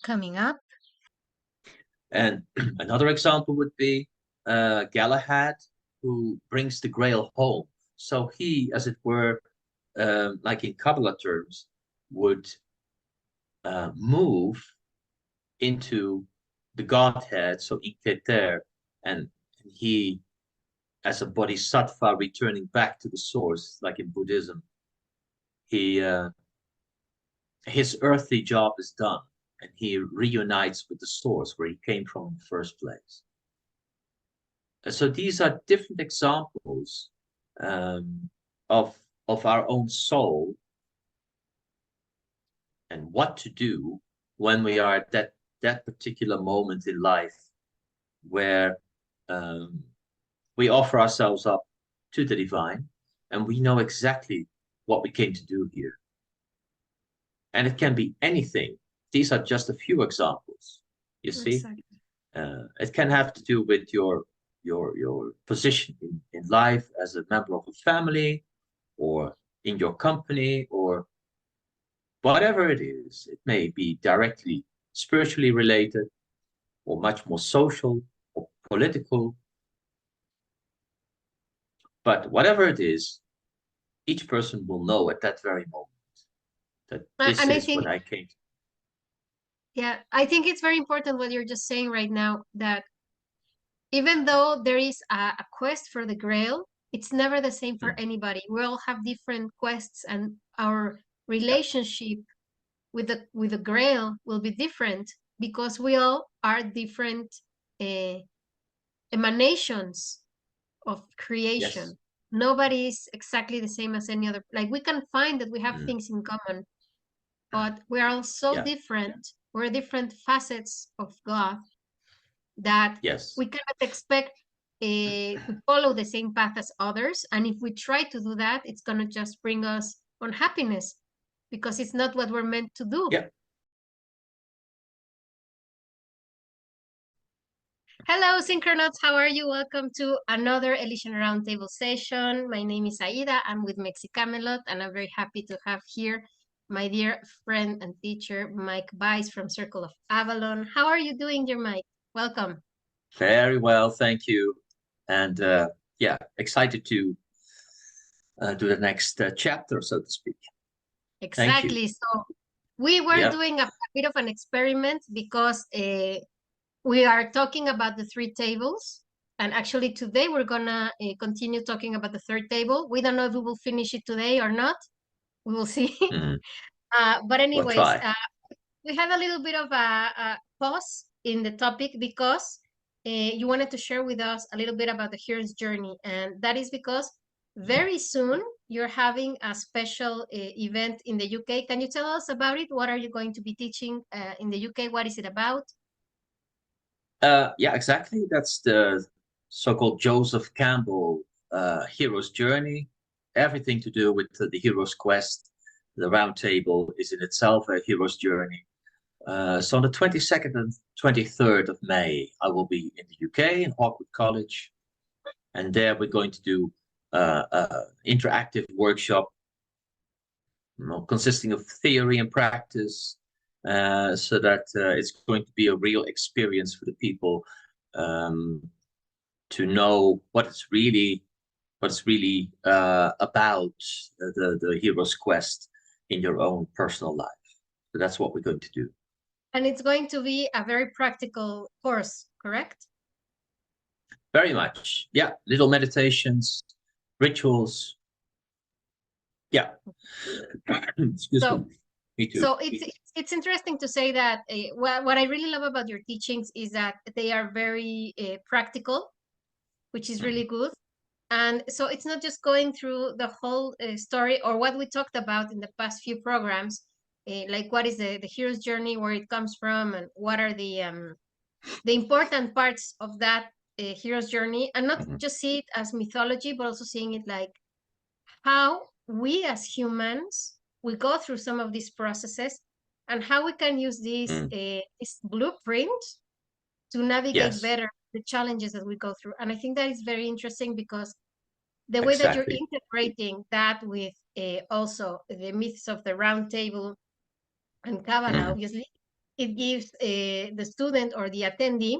coming up. And another example would be Galahad, who brings the Grail home. So he, as it were, like in Kabbalah terms, would move into the Godhead, so Iketer, and he, as a bodhisattva, returning back to the source, like in Buddhism, his earthly job is done, and he reunites with the source where he came from in the first place. So these are different examples of our own soul and what to do when we are at that particular moment in life where we offer ourselves up to the divine, and we know exactly what we came to do here. And it can be anything. These are just a few examples, you see. Exactly. It can have to do with your position in life as a member of a family, or in your company, or whatever it is. It may be directly spiritually related, or much more social or political. But whatever it is, each person will know at that very moment that this And is I think, what I came to. yeah, I think it's very important what you're just saying right now, that even though there is a quest for the Grail, it's never the same for anybody. We all have different quests, and our relationship with the Grail will be different because we all are different emanations of creation. Yes. Nobody is exactly the same as any other. Like, we can find that we have things in common, but we are all so different. We're different facets of God that we cannot expect to follow the same path as others. And if we try to do that, it's going to just bring us unhappiness because it's not what we're meant to do. Yeah. Hello, Synchronauts. How are you? Welcome to another Elysian Roundtable session. My name is Aida. I'm with Mexxicamelot, and I'm very happy to have here my dear friend and teacher, Mike Bais from Circle of Avalon. How are you doing, dear Mike? Welcome. Very well, thank you. And yeah, excited to do the next chapter, so to speak. Exactly. So we were doing a bit of an experiment because we are talking about the three tables. And actually today we're gonna continue talking about the third table. We don't know if we will finish it today or not. We will see. But anyways, we had a little bit of a pause in the topic because you wanted to share with us a little bit about the hero's journey. And that is because very soon you're having a special event in the UK. Can you tell us about it? What are you going to be teaching in the UK? What is it about? Yeah, exactly. That's the so-called Joseph Campbell hero's journey. Everything to do with the hero's quest. The round table is in itself a hero's journey. So on the 22nd and 23rd of May, I will be in the UK in Hawkwood College. And there we're going to do interactive workshop, consisting of theory and practice, so that it's going to be a real experience for the people to know what it's really about, the hero's quest in your own personal life. So that's what we're going to do. And it's going to be a very practical course, correct? Very much. Yeah, little meditations, rituals. Yeah. Excuse me. Me too. So it's interesting to say that what I really love about your teachings is that they are very practical, which is really good. And so it's not just going through the whole story or what we talked about in the past few programs, like what is the hero's journey, where it comes from, and what are the important parts of that hero's journey, and not just see it as mythology, but also seeing it like how we as humans, we go through some of these processes and how we can use this blueprint to navigate better the challenges that we go through. And I think that is very interesting because the way that you're integrating that with also the myths of the round table and Kabbalah, obviously, it gives the student or the attendee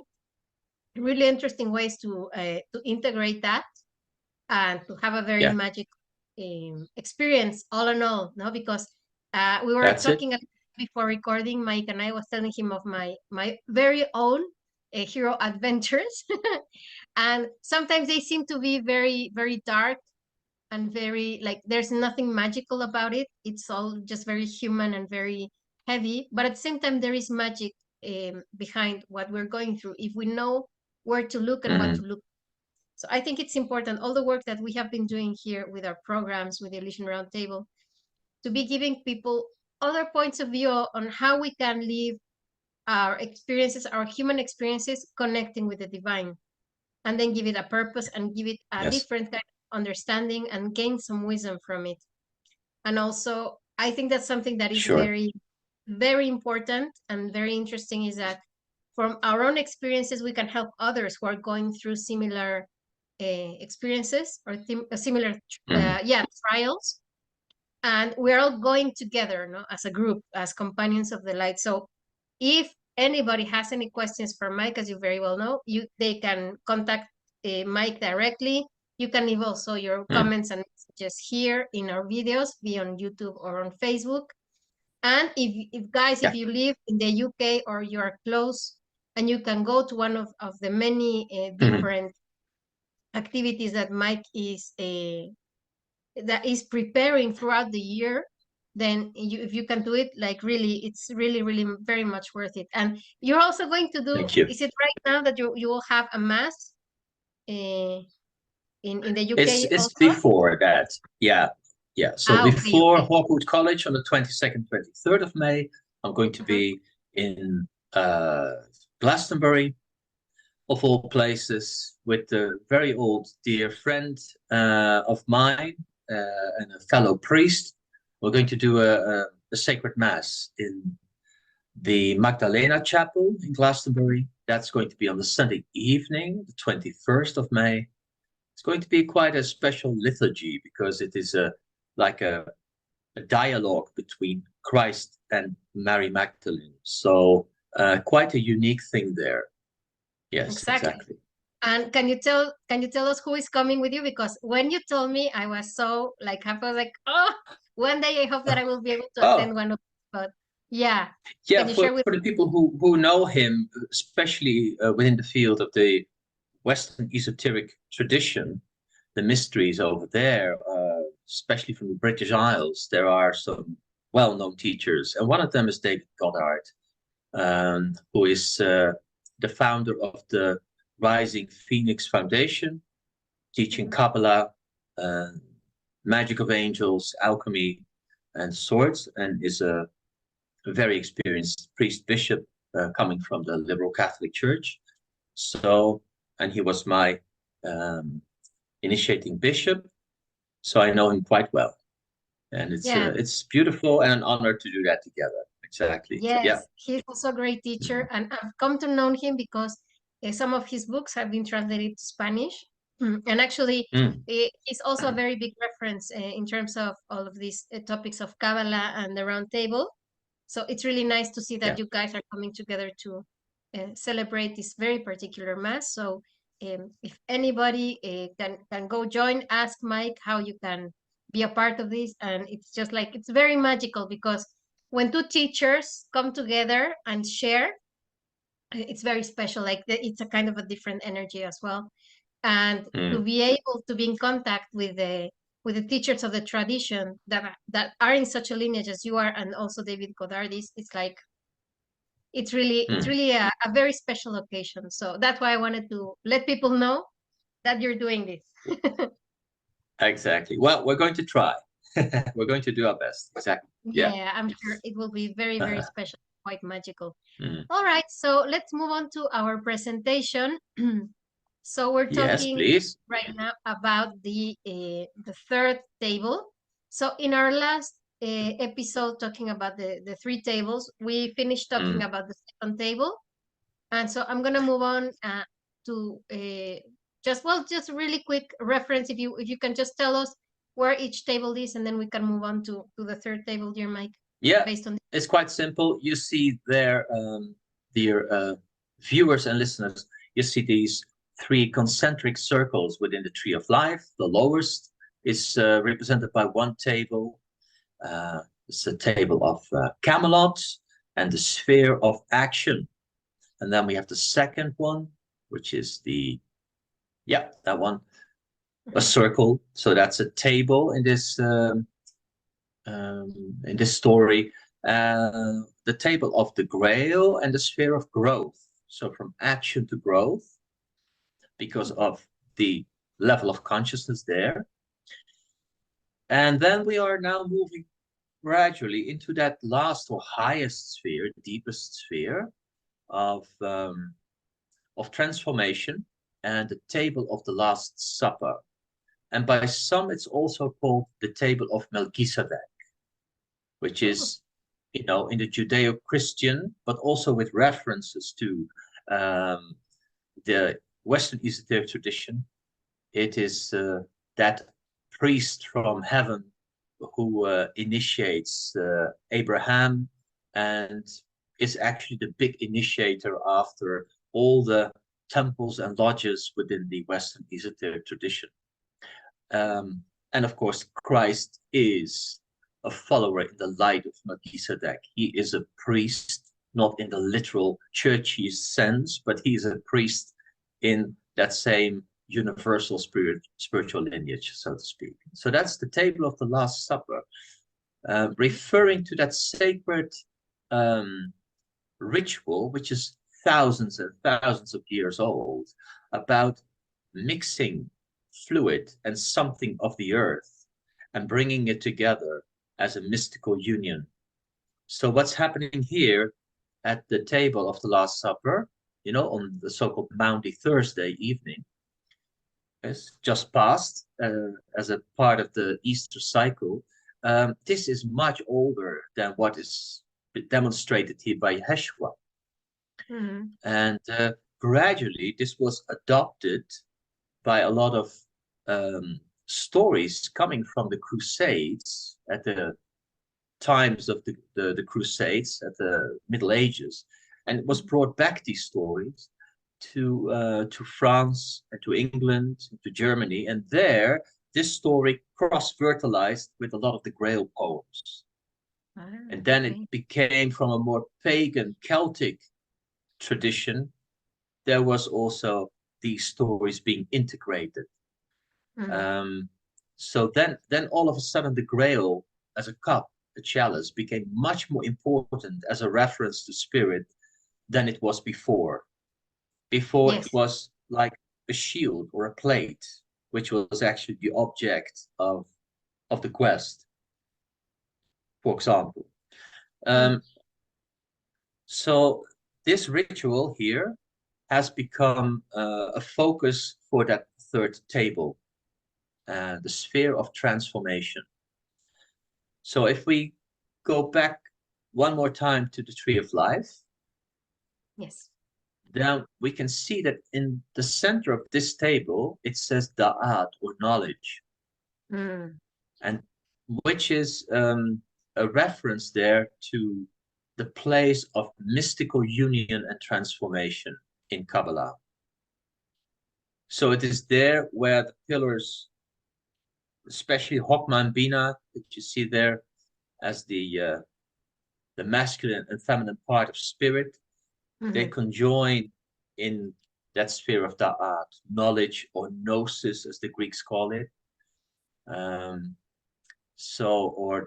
really interesting ways to integrate that and to have a very Yeah, magic experience all in all, no? Because we were that's it. talking before recording, Mike and I was telling him of my very own hero adventures, and sometimes they seem to be very very dark and very like there's nothing magical about it. It's all just very human and very heavy, but at the same time there is magic behind what we're going through if we know where to look and what to Mm, look. So I think it's important, all the work that we have been doing here with our programs, with the Elysian Roundtable, to be giving people other points of view on how we can live our experiences, our human experiences, connecting with the divine, and then give it a purpose and give it a yes, different kind of understanding and gain some wisdom from it. And also, I think that's something that is sure. very, very important and very interesting is that from our own experiences, we can help others who are going through similar experiences or similar, Mm, trials. And we're all going together, no, as a group, as companions of the light. So if anybody has any questions for Mike, as you very well know, they can contact Mike directly. You can leave also your mm, comments and messages here in our videos, be on YouTube or on Facebook. And if guys, if yeah, you live in the UK or you are close and you can go to one of the many mhm, different activities that Mike is preparing throughout the year, then if you can do it, like really, it's really, really very much worth it. And you're also going to do, thank you. is it right now that you will have a mass uh, in the UK It's also? before that. Yeah, yeah. So Okay, before okay. Hawkwood College on the 22nd, 23rd of May, I'm going to Mhm. be in Glastonbury, of all places, with a very old dear friend of mine and a fellow priest. We're going to do a sacred mass in the Magdalena Chapel in Glastonbury. That's going to be on the Sunday evening, the 21st of May. It's going to be quite a special liturgy because it is like a dialogue between Christ and Mary Magdalene. So quite a unique thing there. Yes, Exactly. exactly. And can you tell us who is coming with you? Because when you told me, I was so like happy. I was like, oh, one day I hope that I will be able to attend Oh, one of them. But yeah, yeah. can you share with For the people who know him, especially within the field of the Western esoteric tradition, the mysteries over there, especially from the British Isles, there are some well-known teachers, and one of them is David Goddard, who is the founder of the Rising Phoenix Foundation, teaching Mhm. Kabbalah, uh, magic of angels, alchemy, and swords, and is a very experienced priest bishop coming from the liberal Catholic Church. So, and he was my um, initiating bishop, so I know him quite well, and Yeah. it's beautiful and an honor to do that together. Exactly. Yeah. Yes, he's also a great teacher, and I've come to know him because some of his books have been translated to Spanish. And actually, Mm. he's also a very big reference in terms of all of these topics of Kabbalah and the Round Table. So it's really nice to see that Yeah. you guys are coming together to celebrate this very particular mass. So if anybody can go join, ask Mike how you can be a part of this, and it's just like it's very magical because when two teachers come together and share, it's very special. Like it's a kind of a different energy as well, and to Mm. be able to be in contact with the teachers of the tradition that are in such a lineage as you are, and also David Goddard is, it's like it's Mm. really a very special occasion. So that's why I wanted to let people know that you're doing this. Exactly. Well, we're going to try. We're going to do our best. Exactly. Yeah. Yeah, I'm sure it will be very, very Uh, special, quite magical. mm. All right, so let's move on to our presentation. So we're Yes, talking please. right now about the third table. So in our last episode, talking about the three tables, we finished talking Mm. about the second table, and so I'm gonna move on to just really quick reference. If you can just tell us where each table is, and then we can move on to the third table, dear Mike. Yeah, based on? it's quite simple. You see there, dear viewers and listeners, you see these 3 concentric circles within the tree of life. The lowest is represented by 1 table. It's a table of Camelot and the sphere of action. And then we have the second one, which is that one, a circle. So that's a table in this story. The table of the Grail and the sphere of growth. So from action to growth, because of the level of consciousness there. And then we are now moving gradually into that last or highest sphere, deepest sphere of transformation, and the table of the Last Supper. And by some, it's also called the table of Melchizedek, which is, in the Judeo-Christian, but also with references to the Western esoteric tradition. It is that priest from heaven who initiates Abraham, and is actually the big initiator after all the temples and lodges within the Western esoteric tradition. And of course, Christ is a follower in the light of Melchizedek. He is a priest, not in the literal churchy sense, but he is a priest in that same universal spiritual lineage, so to speak. So that's the table of the Last Supper, referring to that sacred ritual, which is thousands and thousands of years old, about mixing fluid and something of the earth and bringing it together as a mystical union. So what's happening here at the table of the Last Supper, on the so-called Maundy Thursday evening, is just passed as a part of the Easter cycle. This is much older than what is demonstrated here by Yeshua. Mm-hmm. And gradually this was adopted by a lot of stories coming from the Crusades at the times of the Crusades at the Middle Ages, and it was brought back, these stories, to France and to England, to Germany, and there this story cross-fertilized with a lot of the Grail poems. And then it became, from a more pagan Celtic tradition, there was also these stories being integrated. So then all of a sudden the Grail as a cup, a chalice, became much more important as a reference to spirit than it was before. Before, yes, it was like a shield or a plate, which was actually the object of the quest, for example. So this ritual here has become a focus for that third table, the sphere of transformation. So if we go back one more time to the Tree of Life, yes, then we can see that in the center of this table, it says Da'at, or knowledge, and which is a reference there to the place of mystical union and transformation in Kabbalah. So it is there where the pillars, especially Chokmah and Bina, that you see there as the masculine and feminine part of spirit, they conjoin in that sphere of Da'at, knowledge, or gnosis, as the Greeks call it. Or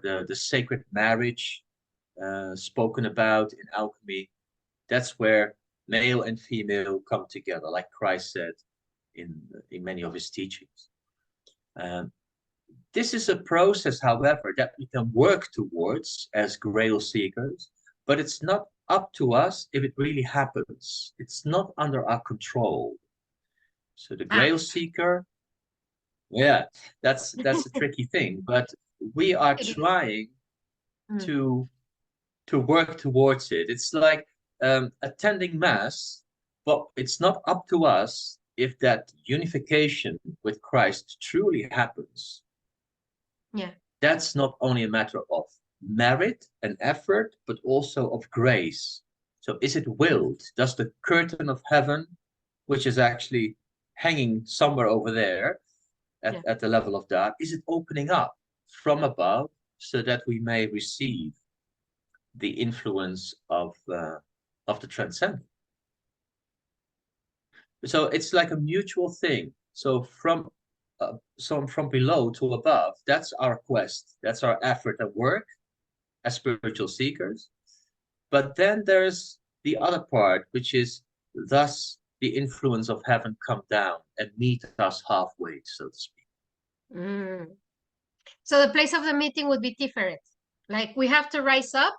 the sacred marriage spoken about in alchemy. That's where male and female come together, like Christ said in many of his teachings. This is a process, however, that we can work towards as Grail seekers, but it's not up to us if it really happens. It's not under our control. So the Grail seeker, yeah, that's a tricky thing, but we are trying to work towards it. It's like attending Mass, but it's not up to us if that unification with Christ truly happens. Yeah, that's not only a matter of merit and effort, but also of grace. So is it willed? Does the curtain of heaven, which is actually hanging somewhere over there at the level of that, is it opening up from above so that we may receive the influence of the transcendent? So it's like a mutual thing. So from below to above, that's our quest. That's our effort at work as spiritual seekers. But then there's the other part, which is thus the influence of heaven come down and meet us halfway, so to speak. Mm. So the place of the meeting would be different. Like we have to rise up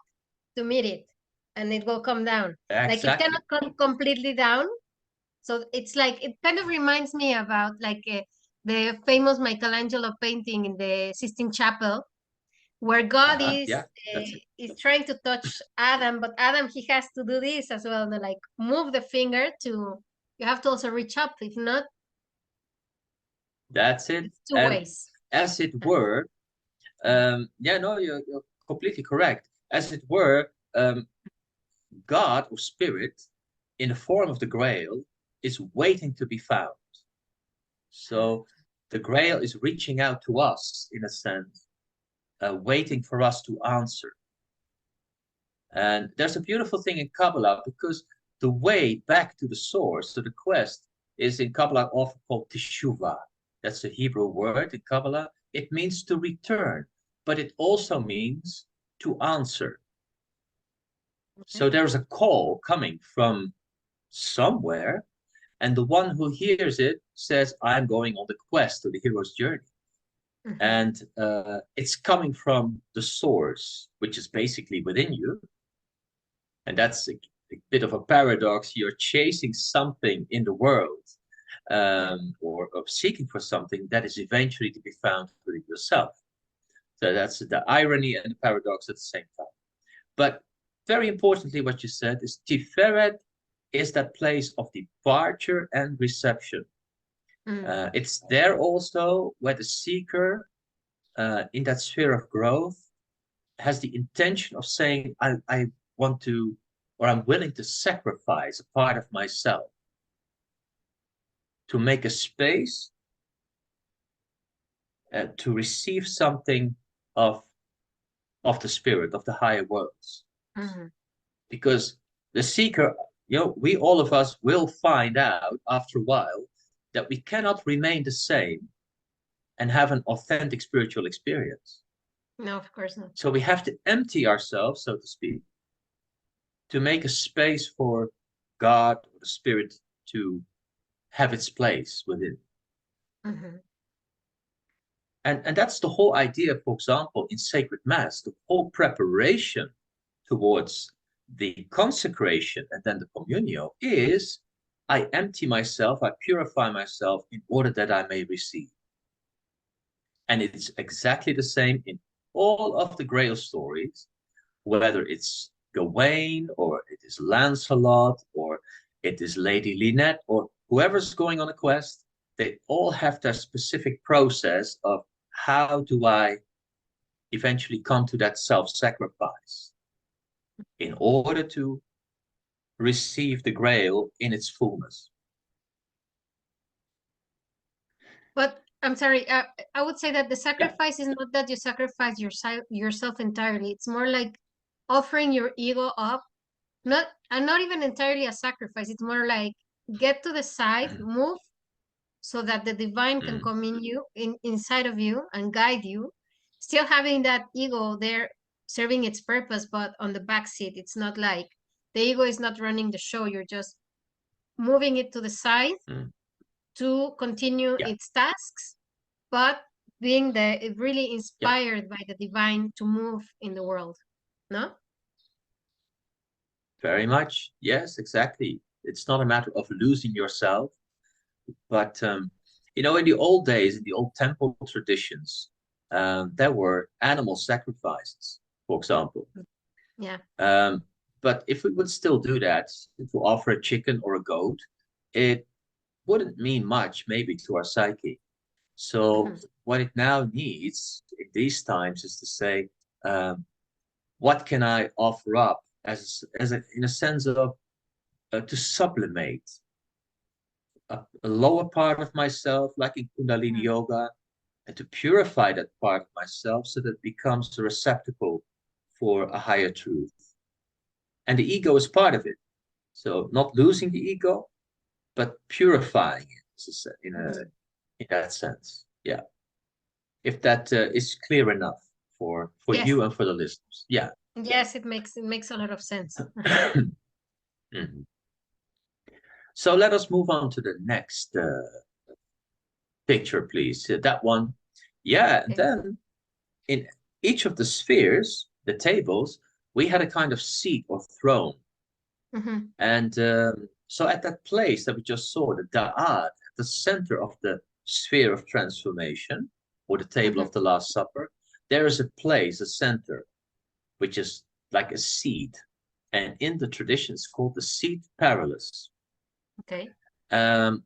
to meet it, and it will come down. Exactly. Like it cannot come completely down. So it's like, it kind of reminds me about like the famous Michelangelo painting in the Sistine Chapel, where God is trying to touch Adam, but Adam, he has to do this as well, like move the finger to, you have to also reach up, if not. That's it. It's two ways. As it were, you're completely correct. As it were, God or spirit, in the form of the Grail, is waiting to be found. So the Grail is reaching out to us, in a sense, waiting for us to answer. And there's a beautiful thing in Kabbalah, because the way back to the source, to the quest, is in Kabbalah often called teshuvah. That's a Hebrew word in Kabbalah. It means to return, but it also means to answer. Okay. So there's a call coming from somewhere, and the one who hears it says, I'm going on the quest to the hero's journey. Mm-hmm. And it's coming from the source, which is basically within you. And that's a bit of a paradox. You're chasing something in the world, or seeking for something that is eventually to be found within yourself. So that's the irony and the paradox at the same time. But very importantly, what you said is Tiferet is that place of departure and reception. Mm. It's there also where the seeker, in that sphere of growth, has the intention of saying, I want to, or I'm willing to sacrifice a part of myself to make a space to receive something of the spirit, of the higher worlds. Mm-hmm. Because the seeker, we all of us will find out after a while that we cannot remain the same and have an authentic spiritual experience. No, of course not. So we have to empty ourselves, so to speak, to make a space for God or the spirit to have its place within. Mm-hmm. And that's the whole idea, for example, in sacred mass, the whole preparation towards the consecration and then the communio is, I empty myself, I purify myself in order that I may receive. And it's exactly the same in all of the Grail stories, whether it's Gawain, or it is Lancelot, or it is Lady Lynette, or whoever's going on a quest, they all have their specific process of how do I eventually come to that self-sacrifice in order to receive the Grail in its fullness. But I'm sorry, I would say that the sacrifice is not that you sacrifice yourself entirely. It's more like offering your ego up. Not even entirely a sacrifice. It's more like get to the side, move, so that the divine can come in you, inside of you, and guide you. Still having that ego there, serving its purpose, but on the back seat. It's not like the ego is not running the show. You're just moving it to the side to continue its tasks, but being really inspired by the divine to move in the world. No? Very much. Yes, exactly. It's not a matter of losing yourself, but in the old days, in the old temple traditions, there were animal sacrifices, for example. Yeah. But if we would still do that, to offer a chicken or a goat, it wouldn't mean much, maybe, to our psyche. So what it now needs in these times is to say, what can I offer up in a sense of to sublimate a lower part of myself, like in Kundalini yoga, and to purify that part of myself so that it becomes a receptacle for a higher truth. And the ego is part of it. So not losing the ego, but purifying it in that sense. Yeah. If that is clear enough for Yes. you and for the listeners. Yeah. Yes, it makes a lot of sense. Mhm. So let us move on to the next picture, please. That one. Yeah. And then in each of the spheres, the tables, we had a kind of seat or throne. And so at that place that we just saw, the Da'at, at the center of the sphere of transformation, or the table of the Last Supper, there is a place, a center, which is like a seat. And in the tradition, it's called the seat perilous. Okay.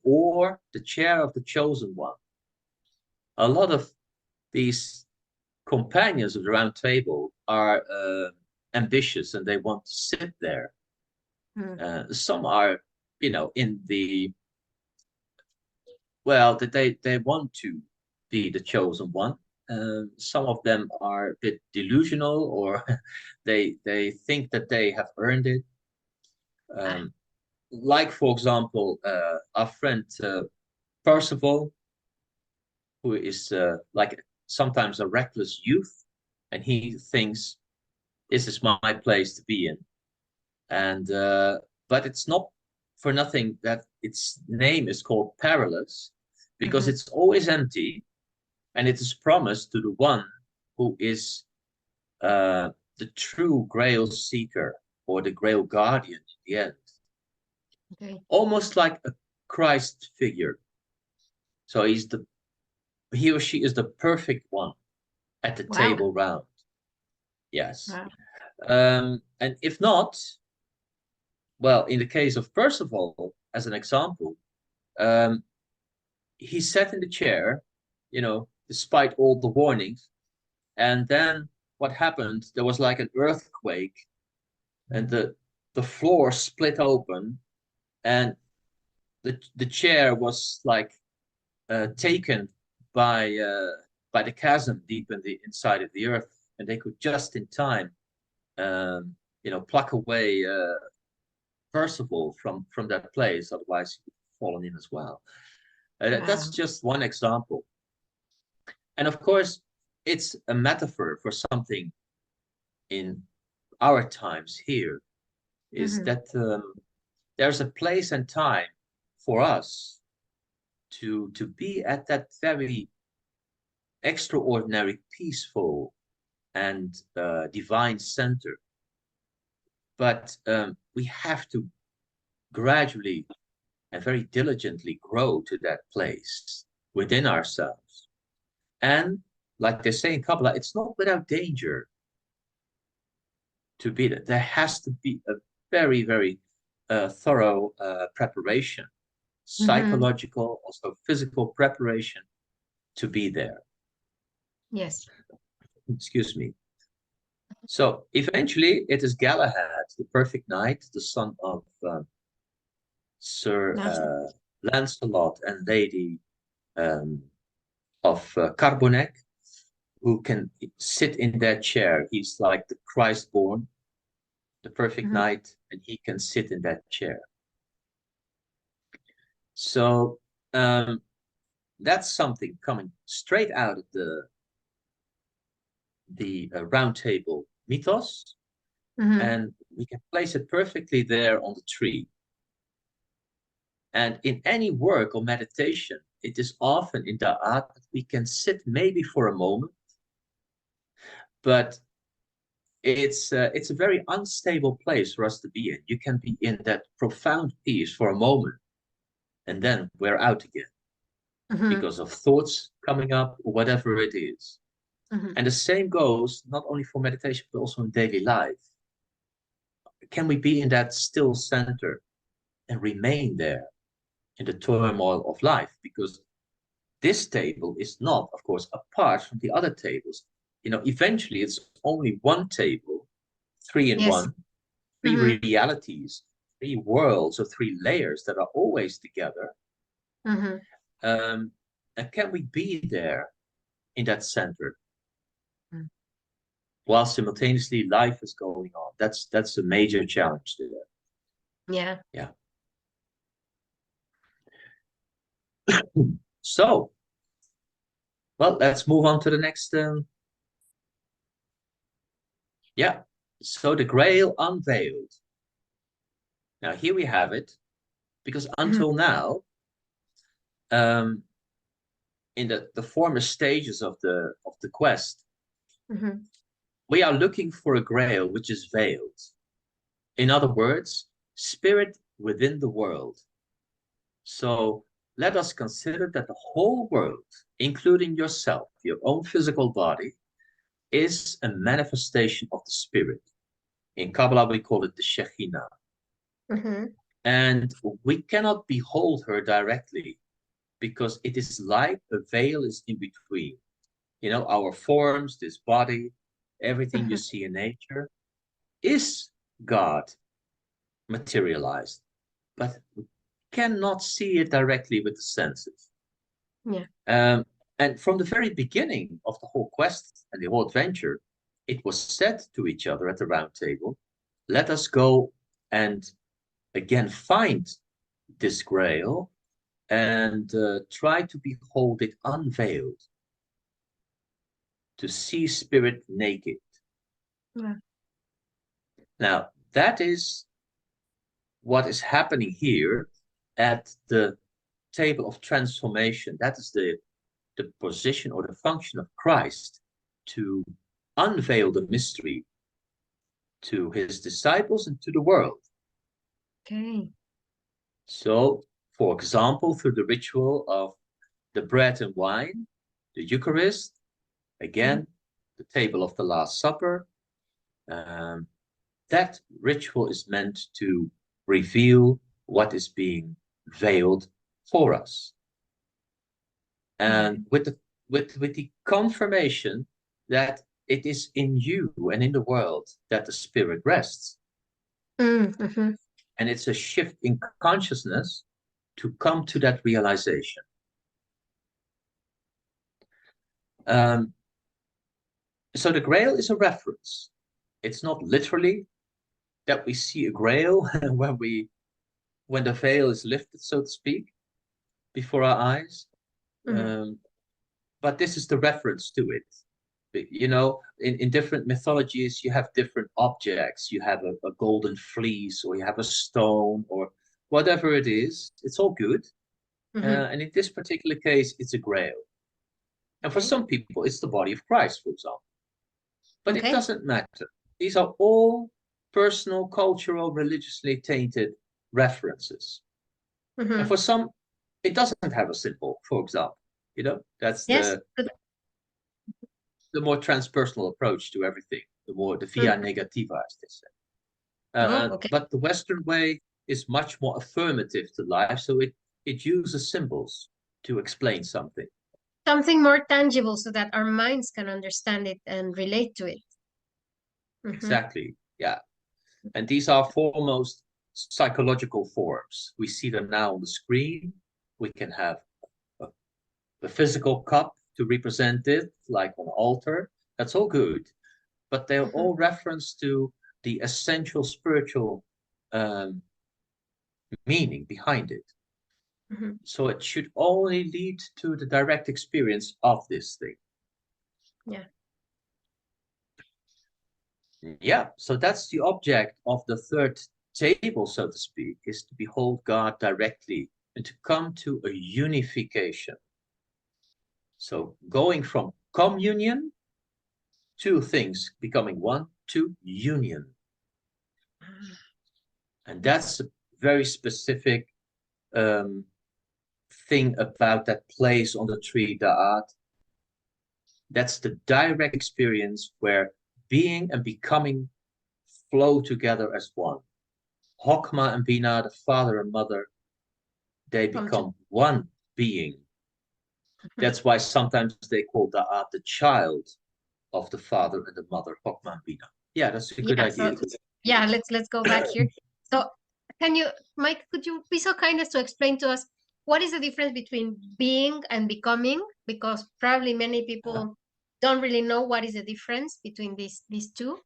Or the chair of the chosen one. A lot of these companions of the round table are ambitious and they want to sit there. Some are, in the, well, that they want to be the chosen one. Some of them are a bit delusional, or they think that they have earned it. Like, for example, our friend Percival, who is like sometimes a reckless youth, and he thinks this is my place to be in. And but it's not for nothing that its name is called perilous, because it's always empty, and it is promised to the one who is the true Grail seeker, or the Grail guardian in the end. Okay. Almost like a Christ figure. So he or she is the perfect one at the table round. Yes. Wow. And if not, well, in the case of Percival, as an example, he sat in the chair, despite all the warnings. And then what happened? There was like an earthquake, and the floor split open, and the chair was like taken by the chasm deep inside of the earth, and they could just in time, pluck away Percival from that place. Otherwise, he would have fallen in as well. That's just one example. And of course, it's a metaphor for something in our times here, is that there's a place and time for us to be at that very extraordinary, peaceful, and divine center. But we have to gradually and very diligently grow to that place within ourselves. And like they say in Kabbalah, it's not without danger to be there. There has to be a very, very thorough preparation, psychological, also physical preparation to be there. Yes. Excuse me. So eventually it is Galahad, the perfect knight, the son of Sir Lancelot and Lady of Carbonek, who can sit in that chair. He's like the Christ-born, the perfect knight, and he can sit in that chair. So that's something coming straight out of the round table mythos, and we can place it perfectly there on the tree. And in any work or meditation, it is often in Da'at that we can sit maybe for a moment, but it's a very unstable place for us to be in. You can be in that profound peace for a moment, and then we're out again because of thoughts coming up or whatever it is. And the same goes not only for meditation, but also in daily life. Can we be in that still center and remain there in the turmoil of life? Because this table is not, of course, apart from the other tables. Eventually it's only one table, three in Yes. one, three Mm-hmm. realities, three worlds or three layers that are always together. Mm-hmm. And can we be there in that center Mm. while simultaneously life is going on? That's a major challenge there. Yeah. Yeah. So, well, let's move on to the next. Yeah. So the Grail unveiled. Now here we have it, because Mm-hmm. until now, in the former stages of the quest, Mm-hmm. we are looking for a Grail which is veiled. In other words, spirit within the world. So let us consider that the whole world, including yourself, your own physical body, is a manifestation of the spirit. In Kabbalah, we call it the Shekhinah. Mm-hmm. And we cannot behold her directly because it is like a veil is in between. You know, our forms, this body, everything you Mm-hmm. see in nature is God materialized, but we cannot see it directly with the senses. Yeah. And from the very beginning of the whole quest and the whole adventure, it was said to each other at the round table, let us go and again find this grail and try to behold it unveiled, to see spirit naked. Yeah. Now, that is what is happening here at the table of transformation. That is the position or the function of Christ, to unveil the mystery to his disciples and to the world. Okay. So, for example, through the ritual of the bread and wine, the Eucharist, again, Mm-hmm. the table of the Last Supper, that ritual is meant to reveal what is being veiled for us. And with the confirmation that it is in you and in the world that the spirit rests. Mm-hmm. And it's a shift in consciousness to come to that realization. So the grail is a reference. It's not literally that we see a grail when the veil is lifted, so to speak, before our eyes. Mm-hmm. But this is the reference to it. You know, in different mythologies, you have different objects. You have a golden fleece, or you have a stone, or whatever it is. It's all good. Mm-hmm. And in this particular case, it's a grail. And for Okay. some people, it's the body of Christ, for example. But it Okay. doesn't matter. These are all personal, cultural, religiously tainted references. Mm-hmm. And for some, it doesn't have a symbol, for example. You know, that's Yes. the more transpersonal approach to everything, the via Mm-hmm. negativa, as they say. Oh, okay. But the Western way is much more affirmative to life, so it uses symbols to explain something. Something more tangible so that our minds can understand it and relate to it. Mm-hmm. Exactly, yeah. And these are foremost psychological forms. We see them now on the screen. We can have a physical cup to represent it, like an altar. That's all good. But they're Mm-hmm. all reference to the essential spiritual meaning behind it. Mm-hmm. So it should only lead to the direct experience of this thing. Yeah. Yeah, so that's the object of the third table, so to speak, is to behold God directly and to come to a unification. So going from communion, two things becoming one, to union. And that's a very specific thing about that place on the tree, Da'at. That's the direct experience where being and becoming flow together as one. Hokmah and Bina, the father and mother, they Come to. become one being. That's why sometimes they call Da'at the child of the father and the mother, Hokmah and Bina. Yeah, that's a good Yeah, idea. so yeah, let's go back here. So can you, Mike, could you be so kind as to explain to us what is the difference between being and becoming? Because probably many people don't really know what is the difference between these two.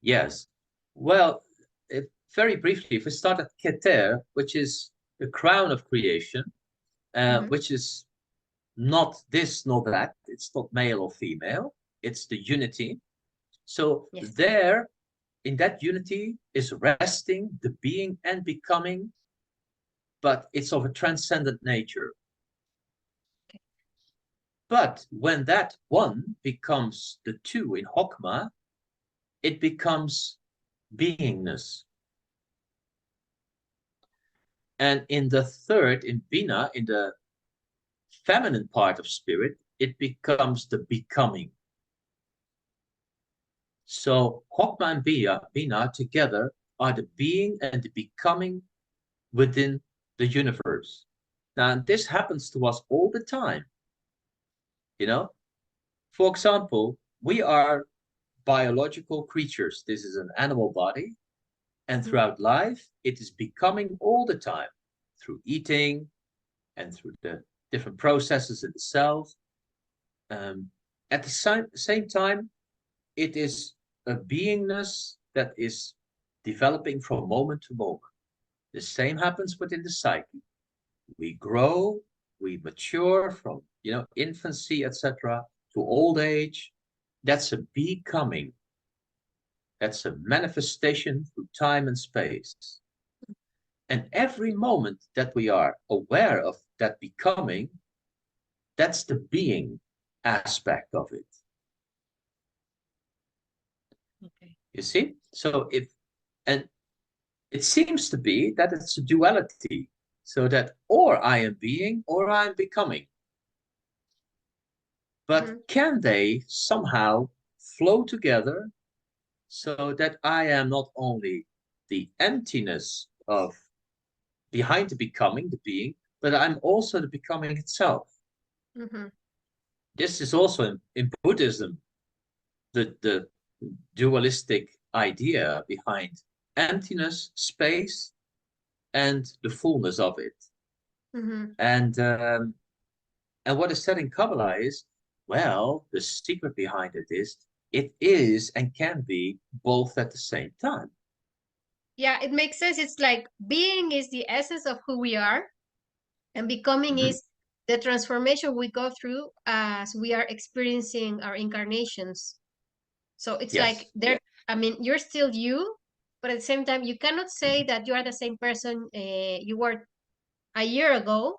Yes. Well, very briefly, if we start at Keter, which is the crown of creation, Mhm. which is not this nor that, it's not male or female, it's the unity. So Yes. there, in that unity, is resting the being and becoming, but it's of a transcendent nature. Okay. But when that one becomes the two in Hokmah, it becomes beingness. And in the third, in Bina, in the feminine part of spirit, it becomes the becoming. So Hokmah and Bina together are the being and the becoming within the universe. Now, this happens to us all the time. You know, for example, we are biological creatures. This is an animal body. And Mhm. throughout life, it is becoming all the time through eating and through the different processes in the cells. At the same time, it is a beingness that is developing from moment to moment. The same happens within the psyche. We grow, we mature from infancy, etc., to old age. That's a becoming. That's a manifestation through time and space. And every moment that we are aware of that becoming, that's the being aspect of it. Okay. You see? And it seems to be that it's a duality. So that or I am being or I am becoming. But Mhm. can they somehow flow together so that I am not only the emptiness of behind the becoming, the being, but I'm also the becoming itself? Mhm. This is also in Buddhism, the dualistic idea behind emptiness, space, and the fullness of it. Mhm. And what is said in Kabbalah is, well, the secret behind it is and can be both at the same time. Yeah, it makes sense. It's like being is the essence of who we are, and becoming Mm-hmm. is the transformation we go through as we are experiencing our incarnations. So it's like Yes, there, I mean, you're still you, but at the same time, you cannot say that you are the same person you were a year ago,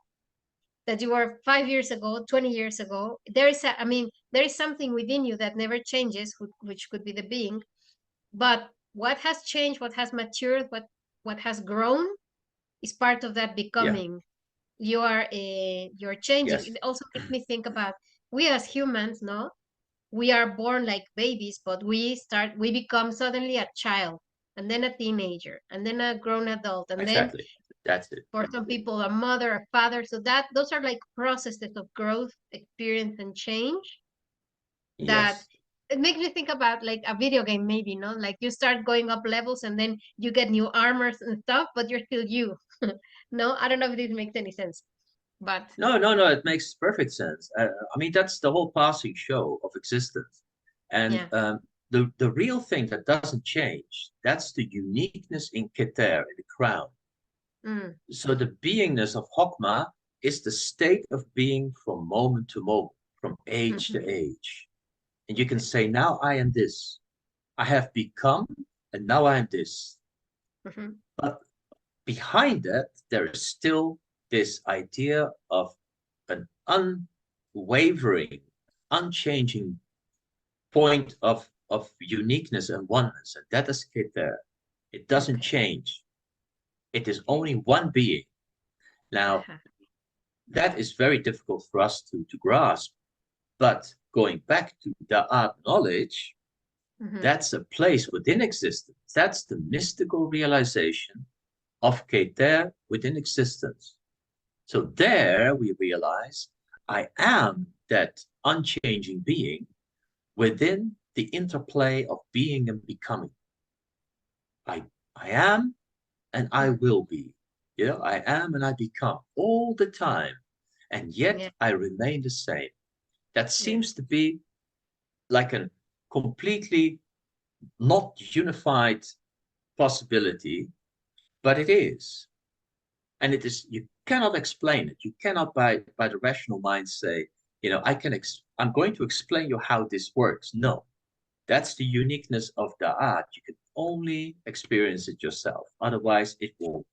that you were 5 years ago, 20 years ago. There is I mean, there is something within you that never changes, which could be the being. But what has changed, what has matured, what has grown is part of that yeah, becoming. You're changing. yes, It also makes me think about we as humans, no? We are born like babies, but we become suddenly a child, and then a teenager, and then a grown adult, and then exactly. That's it. for some people a mother, a father. So that those are like processes of growth, experience, and change that Yes, it makes me think about like a video game, maybe, no? Like you start going up levels and then you get new armors and stuff, but you're still you. No, I don't know if this makes any sense, but no, no, no. It makes perfect sense. I mean, that's the whole passing show of existence, and yeah. the real thing that doesn't change. That's the uniqueness in Keter, in the crown. Mm, So the beingness of Hokmah is the state of being from moment to moment, from age mhm, to age. And you can okay, say, now I am this. I have become, and now I am this. mhm, But behind that, there is still this idea of an unwavering, unchanging point of uniqueness and oneness. And that is Keter. It doesn't okay, change. It is okay. only one being. Now, Uh-huh. that is very difficult for us to grasp. But going back to Da'at knowledge, Mhm, that's a place within existence. That's the mystical realization of Keter within existence. So there we realize I am that unchanging being within the interplay of being and becoming. I am and I will be. You know, I am and I become all the time. And yet I remain the same. That seems to be like a completely not unified possibility, but it is. And it is, you cannot explain it. You cannot by the rational mind say, you know, I'm going to explain you how this works. No, that's the uniqueness of the art. You can only experience it yourself. Otherwise, it will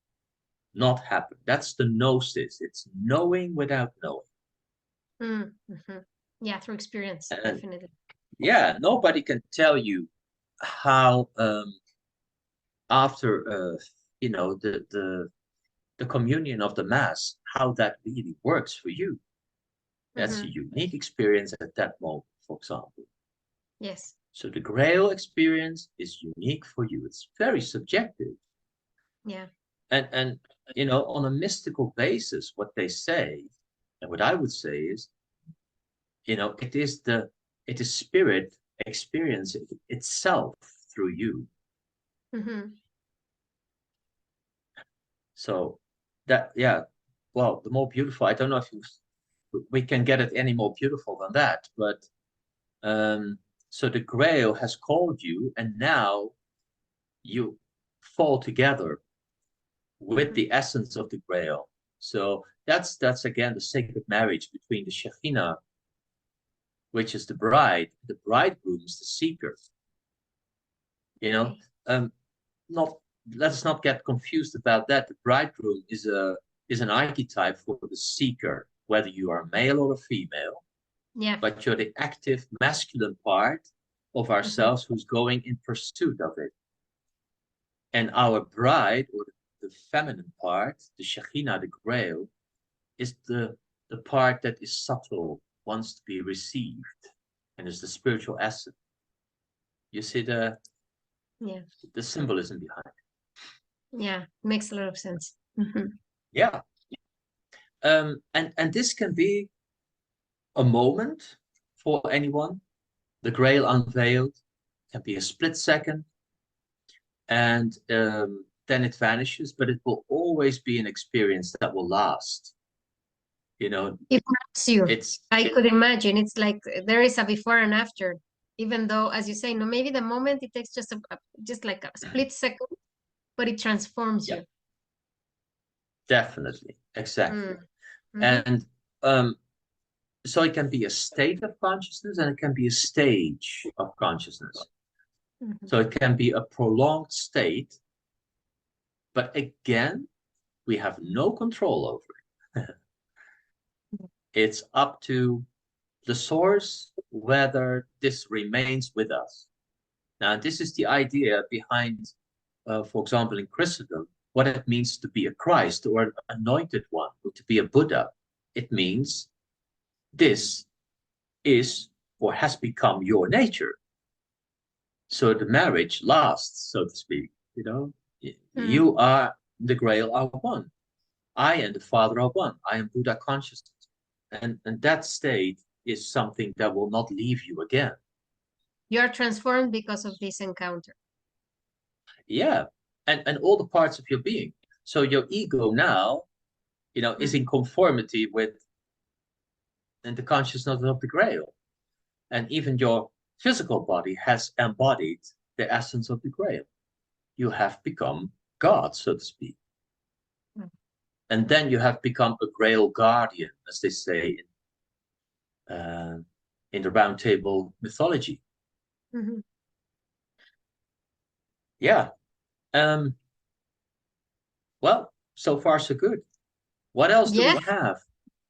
not happen. That's the gnosis. It's knowing without knowing. Mm-hmm. Yeah, through experience, definitely. Yeah, nobody can tell you how after you know, the communion of the mass, how that really works for you. That's a unique experience at that moment, for example. Yes. So the Grail experience is unique for you. It's very subjective. Yeah. And you know, on a mystical basis, what they say, and what I would say is, you know, it is spirit experience itself through you. So that, yeah, well, the more beautiful, I don't know if we can get it any more beautiful than that, but so the Grail has called you, and now you fall together with the essence of the Grail. So that's again the sacred marriage between the Shekhinah, which is the bride. The bridegroom is the seeker. You know, let's not get confused about that. The bridegroom is an archetype for the seeker, whether you are a male or a female. Yeah. But you're the active masculine part of ourselves who's going in pursuit of it. And our bride, or the feminine part, the Shekhinah, the Grail, is the part that is subtle, wants to be received, and is the spiritual essence. You see the symbolism behind it. Yeah, makes a lot of sense. Yeah. And this can be a moment for anyone. The Grail unveiled can be a split second, and then it vanishes, but it will always be an experience that will last. You know, it marks you. I could imagine it's like there is a before and after, even though, as you say, no, maybe the moment it takes just like a split second, but it transforms you. Definitely, exactly. And so it can be a state of consciousness, and it can be a stage of consciousness. So it can be a prolonged state, but again, we have no control over it. It's up to the source whether this remains with us. Now, this is the idea behind, for example, in Christendom, what it means to be a Christ or an anointed one, or to be a Buddha. It means this is or has become your nature. So the marriage lasts, so to speak. You know, you are the Grail are one. I and the Father are one. I am Buddha consciousness. And that state is something that will not leave you again. You are transformed because of this encounter. Yeah. And all the parts of your being. So your ego now, you know, is in conformity with the consciousness of the Grail. And even your physical body has embodied the essence of the Grail. You have become God, so to speak. And then you have become a Grail guardian, as they say in the Round Table mythology. Yeah. Well, so far so good. What else do we have?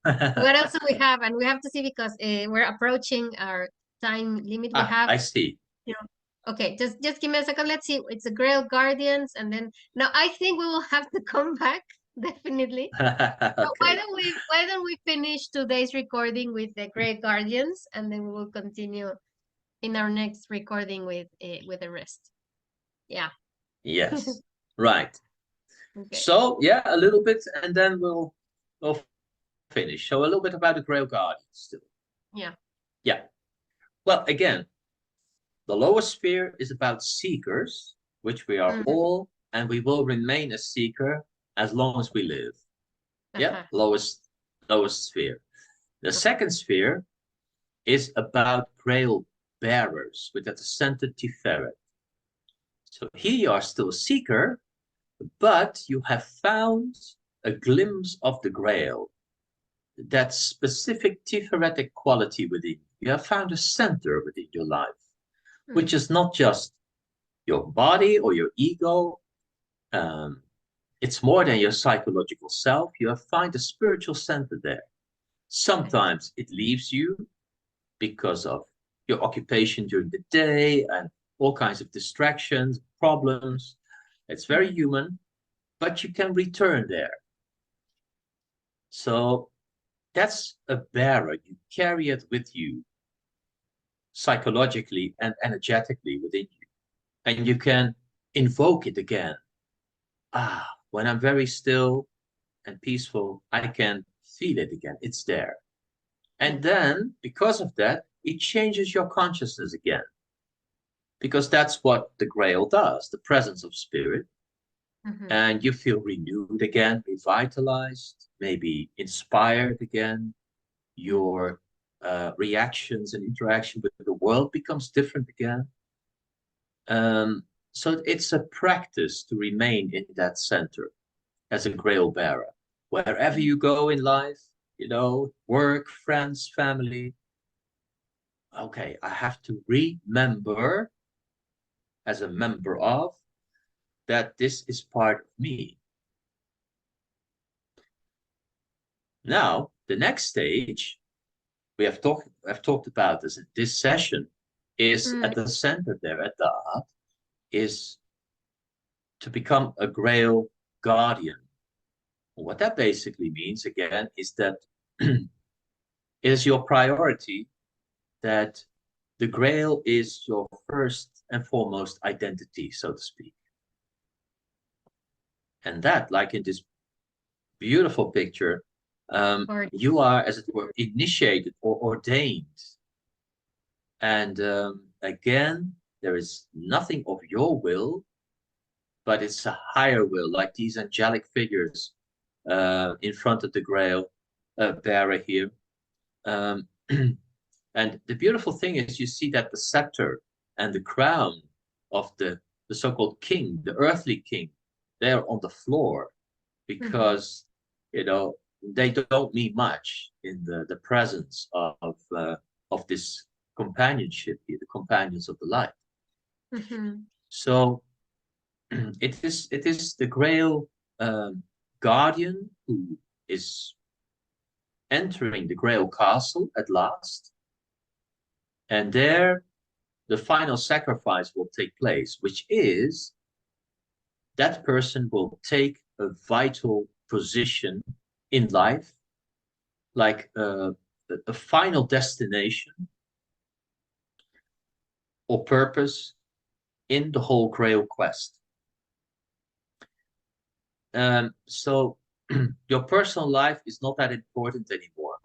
What else do we have? And we have to see, because we're approaching our time limit. We have. I see. You know, okay, just give me a second. Let's see. It's the Grail Guardians, and then now I think we will have to come back definitely. Okay. So why don't we finish today's recording with the Grail Guardians, and then we will continue in our next recording with the rest. Yeah. Yes. Right. Okay. So yeah, a little bit, and then we'll finish. So a little bit about the Grail Guardians still. Yeah. Yeah. Well, again, The lowest sphere is about seekers, which we are all, and we will remain a seeker as long as we live. Yeah, lowest sphere. The second sphere is about grail bearers, with at the center Tiferet. So here you are still a seeker, but you have found a glimpse of the grail, that specific Tiferetic quality within you. You have found a center within your life, which is not just your body or your ego. It's more than your psychological self. You have found a spiritual center there. Sometimes it leaves you because of your occupation during the day and all kinds of distractions, problems. It's very human, but you can return there. So that's a bearer. You carry it with you psychologically and energetically within you. And you can invoke it again. When I'm very still and peaceful, I can feel it again. It's there. And then, because of that, it changes your consciousness again. Because that's what the Grail does, the presence of spirit. And you feel renewed again, revitalized, maybe inspired again. Your reactions and interaction with the world becomes different again. So it's a practice to remain in that center as a Grail bearer. Wherever you go in life, work, friends, family. Okay, I have to remember as a member of that this is part of me. Now, the next stage I've talked about this session is at the center there, at the heart, is to become a Grail guardian. What that basically means, again, is that it is your priority, that the Grail is your first and foremost identity, so to speak. And that, like in this beautiful picture, you are, as it were, initiated or ordained. And again, there is nothing of your will, but it's a higher will, like these angelic figures in front of the Grail bearer here. And the beautiful thing is, you see that the scepter and the crown of the so-called king, the earthly king, they're on the floor, because they don't mean much in the presence of this companionship here, the companions of the light. So it is the Grail guardian who is entering the Grail castle at last, and there the final sacrifice will take place, which is that person will take a vital position in life, like a final destination or purpose in the whole Grail quest. So your personal life is not that important anymore.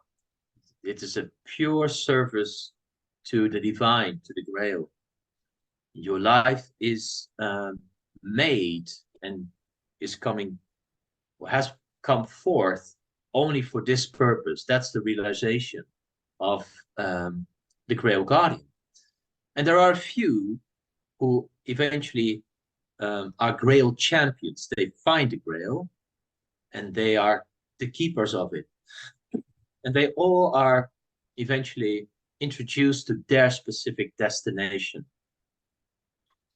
It is a pure service to the divine, to the Grail. Your life is made and has come forth only for this purpose. That's the realization of the Grail guardian. And there are a few who eventually are Grail champions. They find the Grail and they are the keepers of it. And they all are eventually introduced to their specific destination,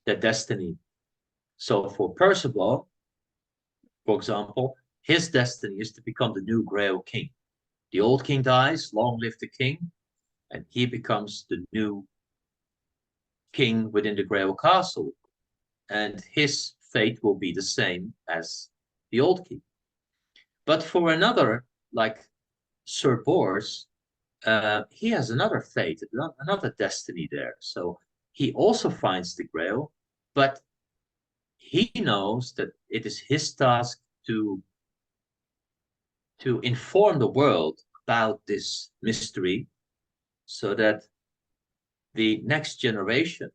their destiny. So for Percival, for example, his destiny is to become the new Grail king. The old king dies, long live the king, and he becomes the new king within the Grail castle. And his fate will be the same as the old king. But for another, like Sir Bors, he has another fate, another destiny there. So he also finds the Grail, but he knows that it is his task to inform the world about this mystery, so that the next generation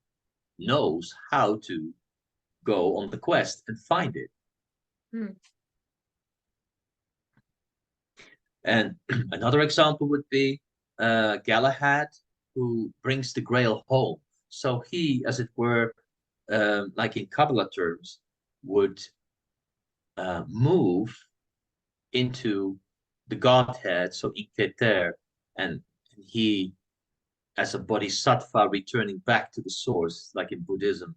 knows how to go on the quest and find it. And another example would be Galahad, who brings the Grail home. So he, as it were, like in Kabbalah terms, would move into the Godhead, so Iketer, and he, as a bodhisattva, returning back to the source, like in Buddhism,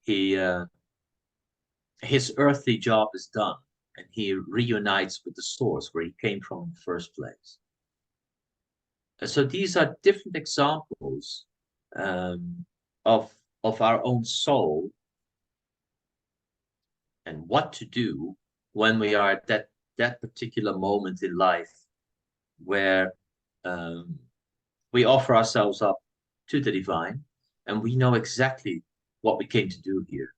his earthly job is done, and he reunites with the source where he came from in the first place. So these are different examples of our own soul and what to do when we are at that particular moment in life where we offer ourselves up to the divine, and we know exactly what we came to do here.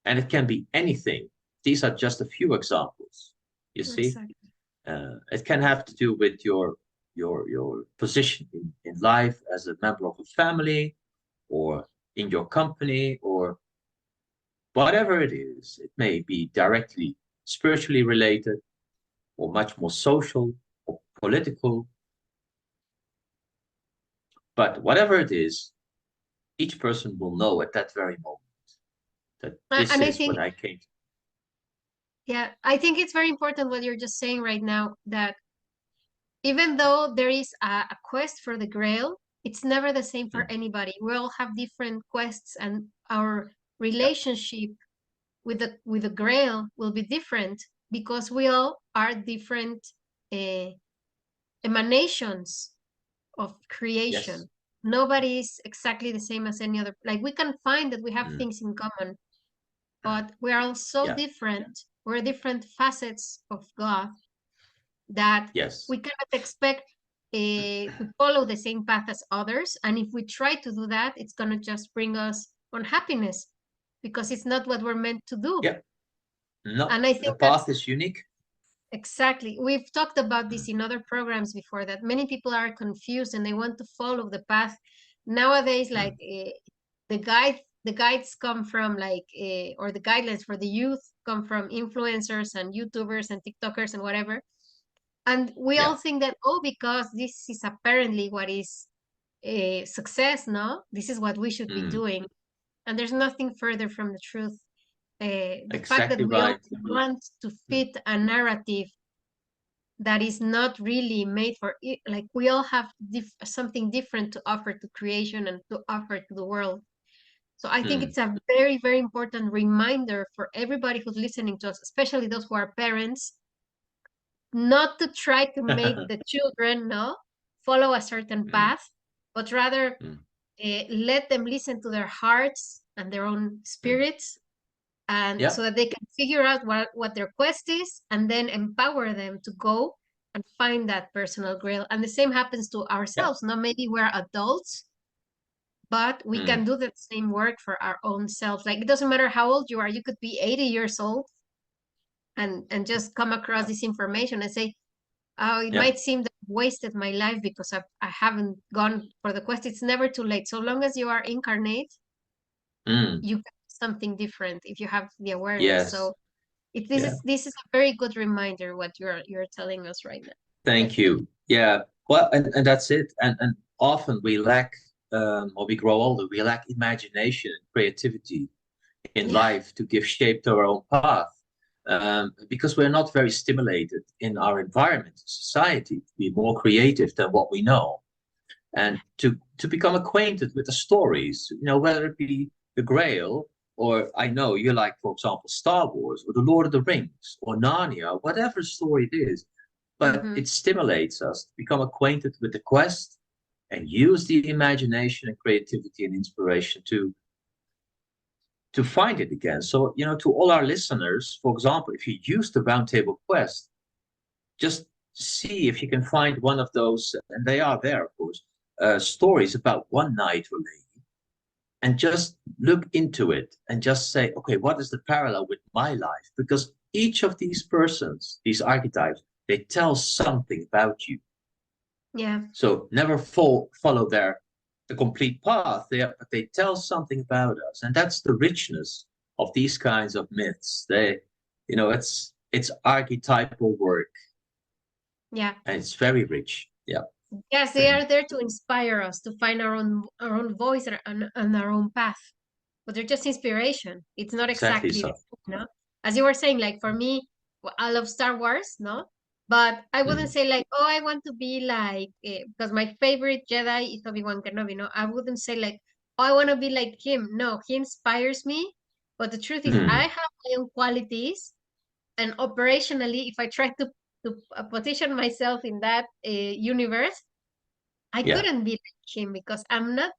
And it can be anything. These are just a few examples, you see. Exactly. It can have to do with your position in life as a member of a family, or in your company, or whatever it is. It may be directly spiritually related, or much more social or political. But whatever it is, each person will know at that very moment that this And is what I came to. Yeah, I think it's very important what you're just saying right now, that even though there is a quest for the Grail, it's never the same for anybody. We all have different quests, and our relationship with the Grail will be different because we all are different emanations of creation. Yes. Nobody is exactly the same as any other. Like, we can find that we have things in common, but we are all so different. We're different facets of God that we cannot expect to follow the same path as others. And if we try to do that, it's going to just bring us unhappiness because it's not what we're meant to do. Yeah. No, and I think the path is unique. Exactly. We've talked about this in other programs before, that many people are confused and they want to follow the path. Nowadays, like the guides come from or the guidelines for the youth come from influencers and YouTubers and TikTokers and whatever. And we all think that, because this is apparently what is success, no? This is what we should be doing. And there's nothing further from the truth. The fact that we all want to fit a narrative that is not really made for it, like we all have something different to offer to creation and to offer to the world. So I think it's a very, very important reminder for everybody who's listening to us, especially those who are parents, not to try to make the children follow a certain path, but rather let them listen to their hearts and their own spirits, and so that they can figure out what their quest is, and then empower them to go and find that personal grail. And the same happens to ourselves. Now, maybe we're adults, but we can do the same work for our own selves. Like, it doesn't matter how old you are. You could be 80 years old and just come across this information and say, oh, it might seem that I've wasted my life because I haven't gone for the quest. It's never too late. So long as you are incarnate, you can do something different if you have the awareness. So this is a very good reminder what you're telling us right now. Thank you. Yeah. Well, and that's it. And often we lack, or we grow older, we lack imagination and creativity in life to give shape to our own path. Because we're not very stimulated in our environment, society, to be more creative than what we know, and to become acquainted with the stories, whether it be the Grail, or I know you like, for example, Star Wars, or the Lord of the Rings, or Narnia, whatever story it is, but it stimulates us to become acquainted with the quest and use the imagination and creativity and inspiration to find it again. So, to all our listeners, for example, if you use the Roundtable Quest, just see if you can find one of those, and they are there, of course, stories about one knight or lady, and just look into it and just say, okay, what is the parallel with my life? Because each of these persons, these archetypes, they tell something about you. Yeah. So never follow their the complete path. They tell something about us, and that's the richness of these kinds of myths. It's archetypal work, Yeah. and it's very rich. Yeah. Yes, they are there to inspire us to find our own voice and our own path. But they're just inspiration. It's not Exactly exactly, so. as you were saying, like for me, I love Star Wars, no? But I wouldn't Mhm. say like, oh, I want to be like, because my favorite Jedi is Obi-Wan Kenobi, no? I wouldn't say like, oh, I want to be like him. No, he inspires me. But the truth is, I Mhm. have my own qualities, and operationally, if I try to position myself in that universe, I Yeah. couldn't be like him because I'm not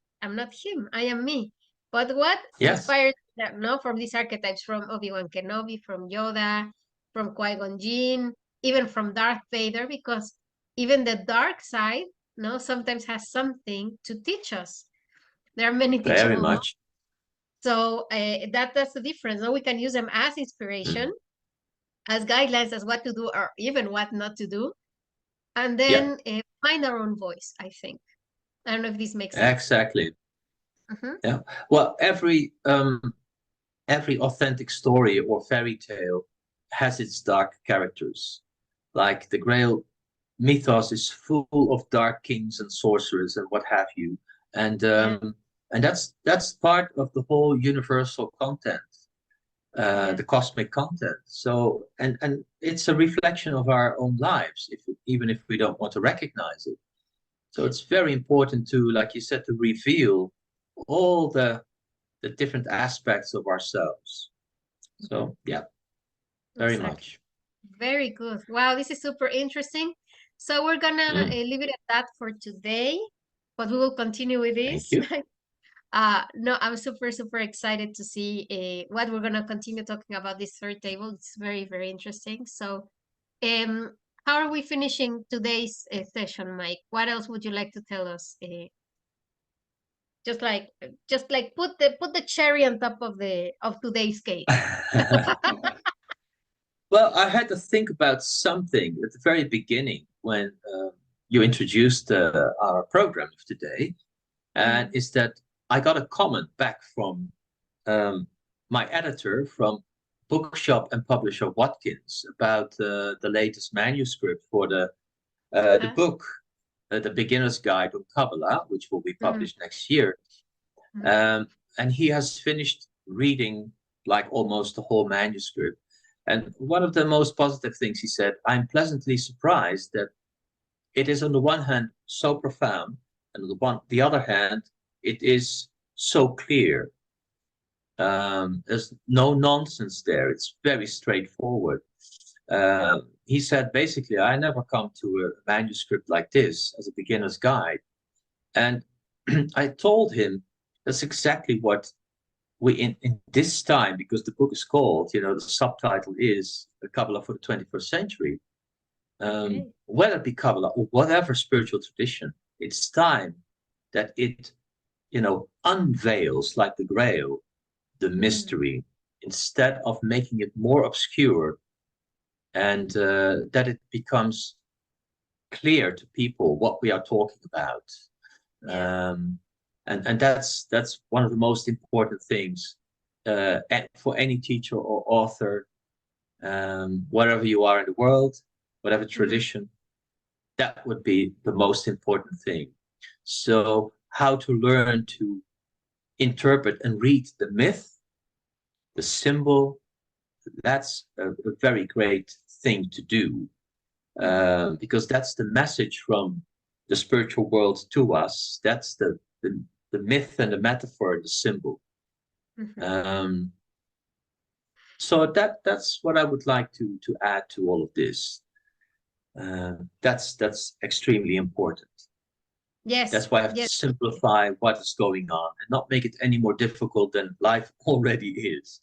him. I am me. But what Yes. inspires that, no, from these archetypes, from Obi-Wan Kenobi, from Yoda, from Qui-Gon Jinn, even from Darth Vader, because even the dark side, no, sometimes has something to teach us. There are many Very teachable moments. much. So that's the difference. No, we can use them as inspiration, Mhm. as guidelines, as what to do or even what not to do, and Yeah. then find our own voice, I think. I don't know if this makes sense. Exactly. Hmm. Yeah. Well, every authentic story or fairy tale has its dark characters. Like the Grail mythos is full of dark kings and sorcerers and what have you, and Yeah, um, and that's part of the whole universal content, yeah, the cosmic content. So and it's a reflection of our own lives, even if we don't want to recognize it. So it's very important to, like you said, to reveal all the different aspects of ourselves. hmm, So yeah, very exactly. much. Very good. Wow, this is super interesting. So we're gonna Mm, leave it at that for today, but we will continue with thank this. you. No, I'm super, super excited to see what we're gonna continue talking about this third table. It's very, very interesting. So, um, how are we finishing today's session, Mike? What else would you like to tell us? Just like put the cherry on top of today's cake. Well, I had to think about something at the very beginning when you introduced our program of today, and Mm, is that I got a comment back from um, my editor from Bookshop and Publisher Watkins about the latest manuscript for the uh, book, The Beginner's Guide on Kabbalah, which will be mm, published next year. mm, Um, and he has finished reading like almost the whole manuscript. And one of the most positive things he said, I'm pleasantly surprised that it is on the one hand so profound, and on the other hand, it is so clear. There's no nonsense there. It's very straightforward. He said basically, I never come to a manuscript like this as a beginner's guide. And I told him that's exactly what we in this time, because the book is called, the subtitle is a Kabbalah for the 21st century. okay. Whether it be Kabbalah or whatever spiritual tradition, it's time that it, unveils like the Grail, the Mm, mystery, instead of making it more obscure, and that it becomes clear to people what we are talking about. yeah. Um, and that's one of the most important things for any teacher or author, wherever you are in the world, whatever Hmm. tradition, that would be the most important thing. So how to learn to interpret and read the myth, the symbol, that's a very great thing to do, Hmm. because that's the message from the spiritual world to us. That's the myth and the metaphor, the symbol. Hmm. Um, so that's what I would like to add to all of this. That's extremely important. Yes, That's why I have to yes, simplify what is going on and not make it any more difficult than life already is.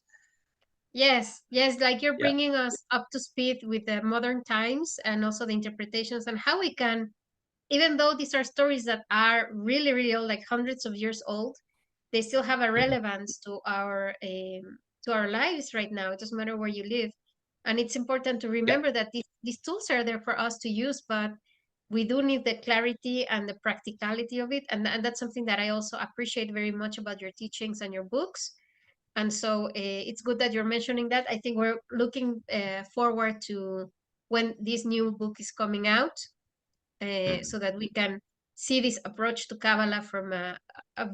yes, yes. Like you're Yeah, bringing us up to speed with the modern times and also the interpretations and how we can, even though these are stories that are really, really old, like hundreds of years old, they still have a mhm, relevance to our lives right now. It doesn't matter where you live, and it's important to yeah, remember that these tools are there for us to use, but we do need the clarity and the practicality of it, and that's something that I also appreciate very much about your teachings and your books. And so it's good that you're mentioning that. I think we're looking forward to when this new book is coming out, so that we can see this approach to Kabbalah from a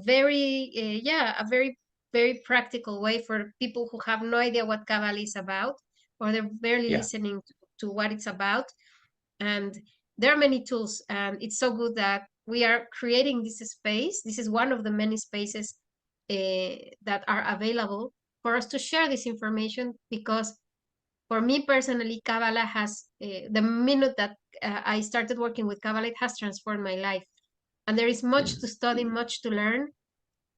very, a very, very practical way for people who have no idea what Kabbalah is about, or they're barely listening to what it's about. And there are many tools, and it's so good that we are creating this space. This is one of the many spaces that are available for us to share this information, because for me personally, Kabbalah has, the minute that I started working with Kabbalah, it has transformed my life. And there is much to study, much to learn,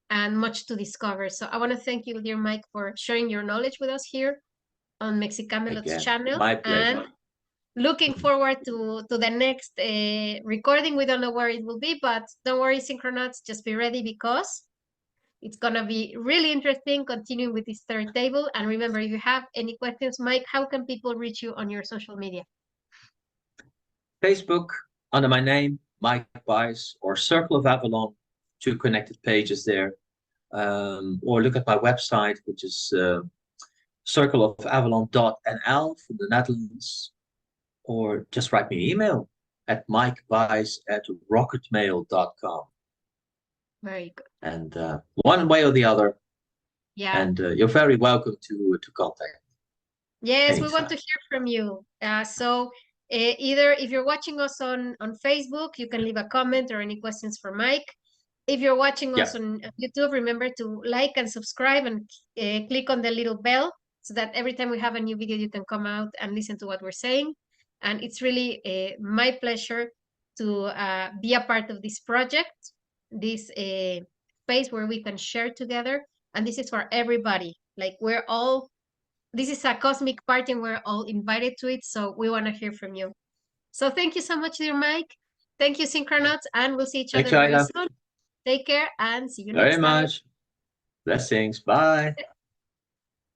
and much to discover. So I want to thank you, dear Mike, for sharing your knowledge with us here on Mexxicamelot's channel. My pleasure. And looking forward to the next recording. We don't know where it will be, but don't worry, Synchronauts, just be ready, because it's gonna be really interesting continuing with this third table. And remember, if you have any questions, Mike, how can people reach you on your social media? Facebook, under my name, Mike Bais, or Circle of Avalon, 2 connected pages there. Or look at my website, which is circleofavalon.nl from the Netherlands. Or just write me an email at mikebais@rocketmail.com. Very good. And one way or the other. Yeah. And you're very welcome to contact me. Yes, anytime. We want to hear from you. So either if you're watching us on Facebook, you can leave a comment or any questions for Mike. If you're watching us on YouTube, remember to like and subscribe, and click on the little bell, so that every time we have a new video, you can come out and listen to what we're saying. And it's really my pleasure to be a part of this project, this space where we can share together. And this is for everybody. Like, this is a cosmic party, and we're all invited to it. So we want to hear from you. So thank you so much, dear Mike. Thank you, Synchronauts, and we'll see each other very soon. Take care and see you next time. Very much. Blessings. Bye.